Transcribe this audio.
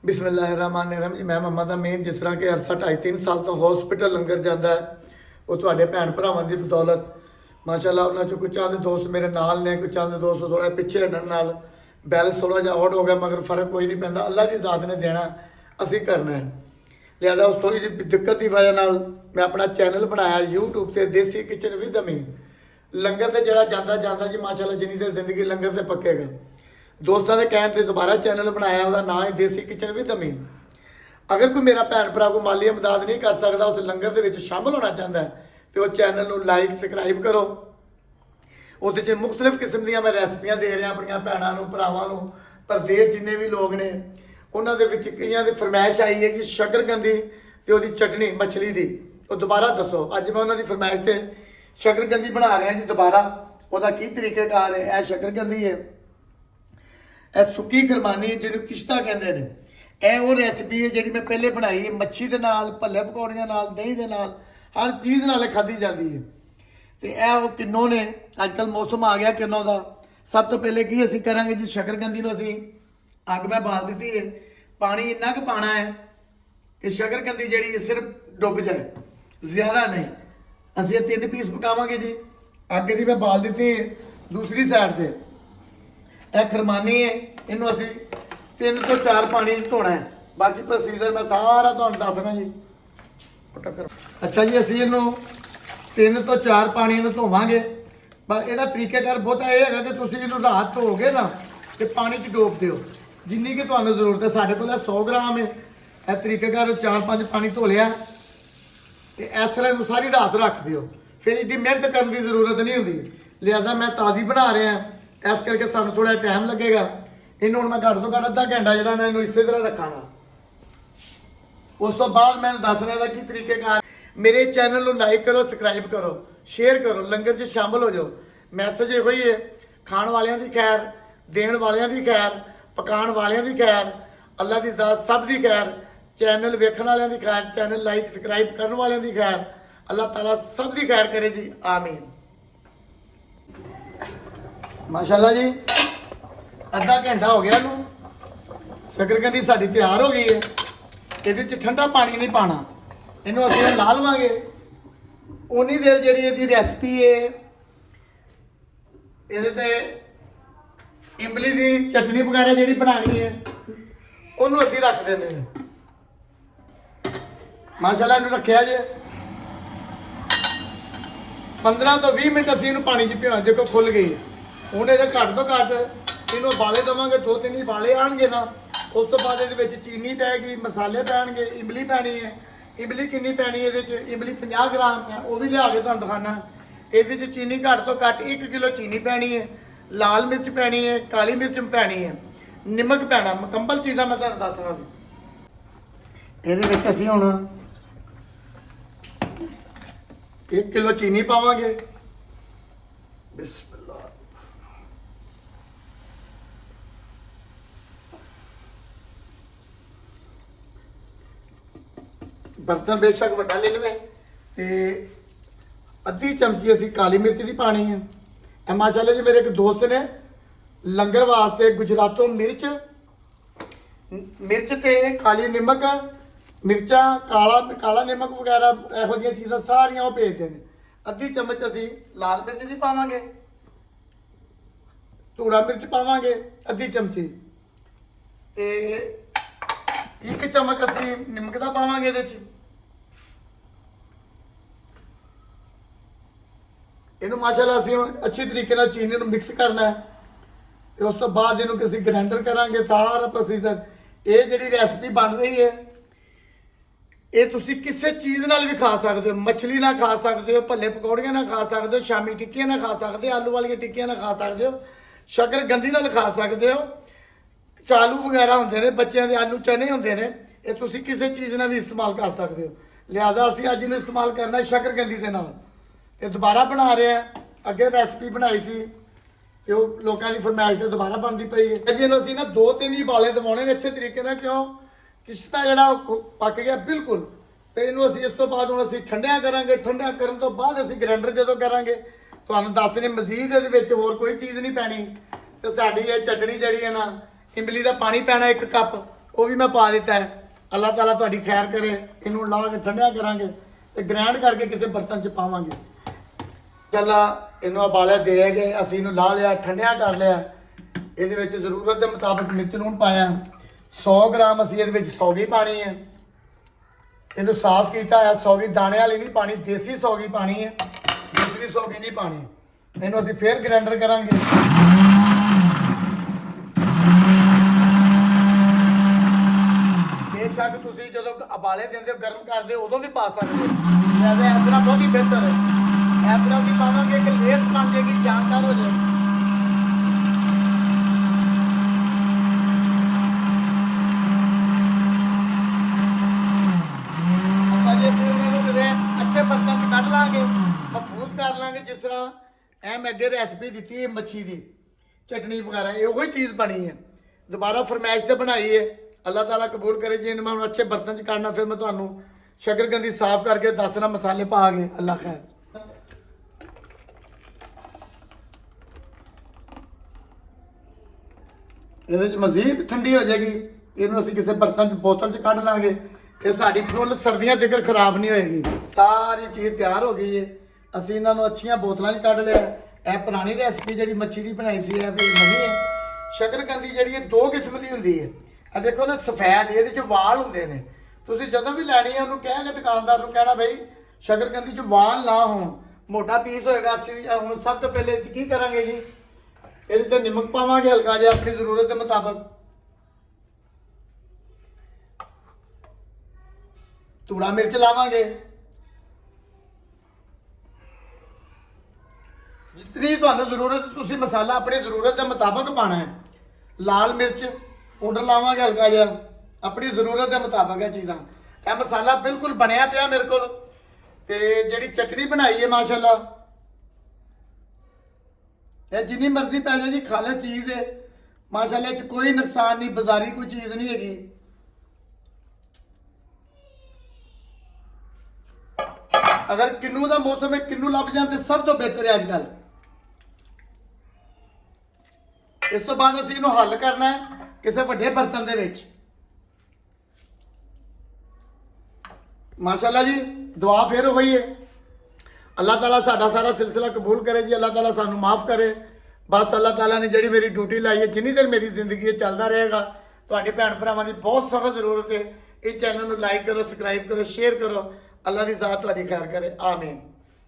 बिस्मिल्लाहिर्रहमानिर्रहीम जी। मैं मम्मा का मेन जिस तरह कि अरसा 2.5-3 साल तो हॉस्पिटल लंगर जाता है वो तुहाडे भैन भरावां की बदौलत माशाअल्लाह। उन्होंने चो कुछ चंद दोस्त मेरे नाल ने, कुछ चंद दोस्त थोड़ा पिछे हटन नाल बैलेंस थोड़ा जिहा आउट हो गया, मगर फर्क कोई नहीं पैंदा। अल्लाह की ज़ात ने देना, असी करना है। लिहाजा उस थोड़ी जी दिक्कत की वजह नाल मैं अपना चैनल बनाया यूट्यूब से, देसी किचन विद अमीन। लंगर से जरा जाता जाता जी माशाअल्लाह जिन्नी देर जिंदगी लंगर से पक्केगा। दोस्तों के कहने से दोबारा चैनल बनाया, वह नाम है देसी किचन विद अमीन। अगर कोई मेरा भैन भरा को माली इमदाद नहीं कर सकता, उस लंगर के शामिल होना चाहता है तो वह चैनल को लाइक सबसक्राइब करो। वो मुख्तलिफ किस्म दी मैं रेसिपियां दे रहा अपन भैनों भरावां परदेश जिन्ने भी लोग ने उन्होंने कई फरमाइश आई है जी शकरकंदी तो वो चटनी मछली की, तो दोबारा दसो। अज मैं उन्होंने फरमाइश से शकरकंदी बना रहा जी दोबारा। वह की तरीकेकार है, यह शकरकंदी है, यह सुक्की खरमानी जिन्होंने किश्ता कहते हैं। यह वो रेसिपी है जी मैं पहले बनाई है, मच्छी के नाल, भल्ले पकौड़ियां नाल, दही के नाल, हर चीज़ नाल खाधी जाती है। तो यह वो किन्नों ने अजकल मौसम आ गया किन्नों का। सब तो पहले की असी करांगे जी, शकरकंदी को असी अग मैं बाल दी है, पानी इन्ना क पाना है कि शकरकंदी जी सिर्फ डुब जाए, ज़्यादा नहीं। असी 3 पीस पकावांगे जी। अग की मैं बाल दी है। दूसरी साइड से यह खरमानी है, इनू असी 3 तो 4 पानी धोना है। बाकी प्रोसीजर मैं सारा तुहानू दसना जी। अच्छा जी, असी इनू 3 तो 4 पानी धोवांगे। पर यदा तरीकेकार बहुता यह है कि तुम इनू रात धोगे ना तो पानी च डोब दो जिन्नी कि तुहानू जरूरत है। साढ़े को 100 ग्राम है, यह तरीकेकार 4-5 पानी धो लिया तो इस तरह इनू सारी रात रख दो। फिर एड्डी मेहनत करने की जरूरत नहीं होती। लिहाजा मैं ताज़ी बना रहा, इस करके सानू थोड़ा टाइम लगेगा। इनू मैं घट तो घट अद्धा घंटा जो मैं इस तरह रखागा। उस तो बाद मैं दसने का की तरीकेकार। मेरे चैनल को लाइक करो, सबसक्राइब करो, शेयर करो, लंगर च शामिल हो जाओ। मैसेज यो ही है, खाण वालियां दी खैर, देण वालियां दी खैर, पकाण वालियां दी खैर, अल्लाह की ज़ात सब दी खैर, चैनल वेखण वालियां दी खैर, चैनल लाइक सबसक्राइब करने वालियां दी खैर। अल्लाह ताला सब दी खैर करे जी, आमीन। माशाअल्लाह जी, अद्धा घंटा हो गया नू। शकरकंदी साडी तैयार हो गई है। ये ठंडा पानी नहीं पाना, इनू असं ला लवेंगे। उन्नी देर जी रेसिपी है, ये इमली की चटनी वगैरह जी बनानी है उन्होंने असी रख देने। माशाअल्लाह इनू रखा जे 15 तो 20 मिनट असी पानी च भिगोना। देखो खुल गई हूँ। ये घट तो घट इनू बाले देवे, 2-3 बाले आएंगे ना। उस तो बाद ये चीनी पैगी, मसाले पैणगे, इमली पैनी है। इमली कितनी पैनी है, ये इमली 50 ग्राम है, वह भी लिया के तुहानू दिखाना। ये चीनी घट तो घट 1 किलो चीनी पैनी है, लाल मिर्च पैनी है, काली मिर्च पैनी है, निमक पैना, मुकम्मल चीज़ा मैं तुहानू दसना। ये असी हुण 1 किलो चीनी पावांगे। बिस्मिल्लाह। बर्तन बेशक वड्डा ले लवे। ते अद्धी चमची असी काली मिर्च की पानी है। माशाअल्लाह जी मेरे एक दोस्त ने लंगर वास्ते गुजरातों मिर्च ते काली नमक, मिर्चा, काला नमक वगैरह यहो जी चीज़ा सारिया भेजते हैं। अद्धी चम्मच असी लाल मिर्च की पावांगे, धूड़ा मिर्च पावांगे अद्धी चमची, ते 1 चम्मच असी नमक का पावांगे। इनू माशाअल्लाह असी अच्छी तरीके नाल चीनी नू मिक्स करना है। तो उस तो बाद इनू किसी ग्राइंडर करांगे। सारा प्रोसीजर ये जी रेसिपी बन रही है, ये तुसी किसी चीज़ नाल भी खा सकते हो। मछली ना खा सकते हो, भल्ले पकौड़ियां ना खा सकते हो, शामी टिक्कियां ना खा सकते हो, आलू वाली टिक्कियां ना खा सकते हो, शकरकंदी नाल खा सकते हो, चालू वगैरह होंगे ने, बच्चों के आलू चने होंगे ने, ये तुसी किसी चीज़ नाल भी इस्तेमाल कर सकते हो। लिहाजा असी अज इन्हूं इस्तेमाल करना है शकरकंदी के नाल। ये दोबारा बना रहे हैं, अगे रेसिपी बनाई सी तो लोगों की फरमाइश से दोबारा बनती पई है जी। असी ना 2-3 ही बाले दवाने अच्छे तरीके ना, क्यों किश्ता जरा पक गया बिल्कुल। तो इनू असी इस तो बाद हुण असी ठंडिया करांगे। ठंडिया करन तो बाद असी ग्राइंडर जो करांगे तुहानू दसने। मजीद ये होर कोई चीज़ नहीं पैनी। तो साडी ये चटनी जी है ना, इमली का पानी पैना 1 कप, ਉਹ ਵੀ ਮੈਂ ਪਾ ਦਿੱਤਾ ਹੈ। ਅੱਲਾਹ ਤਾਲਾ ਤੁਹਾਡੀ ਖੈਰ ਕਰੇ। ਇਹਨੂੰ ਲਾ ਕੇ ਠੰਡਿਆ ਕਰਾਂਗੇ ਤੇ ਗ੍ਰਾਈਂਡ ਕਰਕੇ ਕਿਸੇ ਬਰਤਨ 'ਚ ਪਾਵਾਂਗੇ। ਚੱਲਾ ਇਹਨੂੰ ਉਬਾਲੇ ਦੇ ਗਏ, ਅਸੀਂ ਇਹਨੂੰ ਲਾ ਲਿਆ, ਠੰਡਿਆ ਕਰ ਲਿਆ। ਇਹਦੇ ਵਿੱਚ ਜ਼ਰੂਰਤ ਦੇ ਮੁਤਾਬਕ ਮਿਰਚ ਲੂਣ ਪਾਇਆ। 100 ਗ੍ਰਾਮ ਅਸੀਂ ਇਹਦੇ ਵਿੱਚ ਸੌਗੀ ਪਾਣੀ ਹੈ। ਇਹਨੂੰ ਸਾਫ਼ ਕੀਤਾ ਹੈ। ਸੌਗੀ ਦਾਣੇ ਵਾਲੀ ਨਹੀਂ ਪਾਣੀ, ਦੇਸੀ ਸੌਗੀ ਪਾਣੀ ਹੈ, ਦੂਸਰੀ ਸੌਗੀ ਨਹੀਂ ਪਾਣੀ। ਇਹਨੂੰ ਅਸੀਂ ਫੇਰ ਗ੍ਰਾਈਂਡਰ ਕਰਾਂਗੇ। ਬੇਸ਼ੱਕ ਤੁਸੀਂ ਜਦੋਂ ਉਬਾਲੇ ਦਿੰਦੇ ਹੋ, ਗਰਮ ਕਰਦੇ ਹੋ, ਉਦੋਂ ਵੀ ਪਾ ਸਕਦੇ ਹੋ। ਵੈਸੇ ਇਸ ਤਰ੍ਹਾਂ ਬਹੁਤ ਹੀ ਬਿਹਤਰ ਹੈ। ਇਸ ਤਰ੍ਹਾਂ ਵੀ ਪਾਵਾਂਗੇ ਕਿ ਲੇਸ ਬਣ ਜਾਏਗੀ, ਜਾਣਕਾਰ ਹੋ ਜਾਏਗੀ। अच्छे बर्तन च कढ़ लांगे, महफूज कर लांगे। जिस तरह मैं अगे रेसिपी दी है मच्छी की चटनी वगैरह, ये वही चीज़ बनी है, दोबारा फरमाइश से बनाई है। अल्लाह ताला कबूल करे जी। मैं अच्छे बर्तन च काटना, फिर मैं तुम्हें शकरकंदी साफ करके दसना, मसाले पा के। अल्लाह खैर। ये मजीद ठंडी हो जाएगी। इनू असीं किसी बर्तन बोतल च कढ़ लांगे। ये साड़ी फुल सर्दियां तक खराब नहीं होएगी। सारी चीज़ तैयार हो गई है। असीं इन्हां नूं अच्छियां बोतलों च कढ़ लिया। यह पुरानी रेसिपी जी मच्छी की बनाई सी, फिर नवी है। शकरकंदी जी 2 किस्म की होंगी है। आ देखो ना, सफेद ये वाल होंगे ने। तुसीं जदों भी लैनी है उन्होंने कहेंगे, दुकानदार को कहना भाई शकरकंदी च वाल ना हो, मोटा पीस होएगा। असीं हुण सब तो पहले की करांगे जी, ये तो नमक पावांगे हल्का जिहा अपनी जरूरत के मुताबिक। धूड़ा मिर्च लावांगे, जितनी तुहानूं जरूरत, तुसीं मसाला अपनी जरूरत के मुताबिक पाना है। लाल मिर्च पाउडर लावांगे हल्का जिहा, अपनी जरूरत के मुताबिक है चीज़ां। यह मसाला बिल्कुल बनया पिया मेरे को। ते जिहड़ी चटनी बनाई है माशाअल्लाह, यह जिन्नी मर्जी पै जाए जी, खाले चीज़ है माशाअल्लाह। च कोई नुकसान नहीं, बाजारी कोई चीज़ नहीं हैगी। अगर किन्नू का मौसम है, किन्नू लभ जाए तो सब तो बेहतर है अजकल। इस तो बाद असीं इहनूं हल करना है किसी वड्डे बर्तन दे विच। माशाअल्लाह जी, दुआ फिर होई है। अल्लाह ताला साडा सारा सिलसिला कबूल करे जी। अल्लाह ताला सानू माफ़ करे। बस अल्लाह ताला ने जिहड़ी मेरी ड्यूटी लाई है, जिन्नी देर मेरी जिंदगी चलता रहेगा, तुहाडे भैन भरावां दी बहुत सख्त जरूरत है। इस चैनल को लाइक करो, सबसक्राइब करो, शेयर करो। अल्लाह की ज़ात तुहाडी खैर करे। आमीन।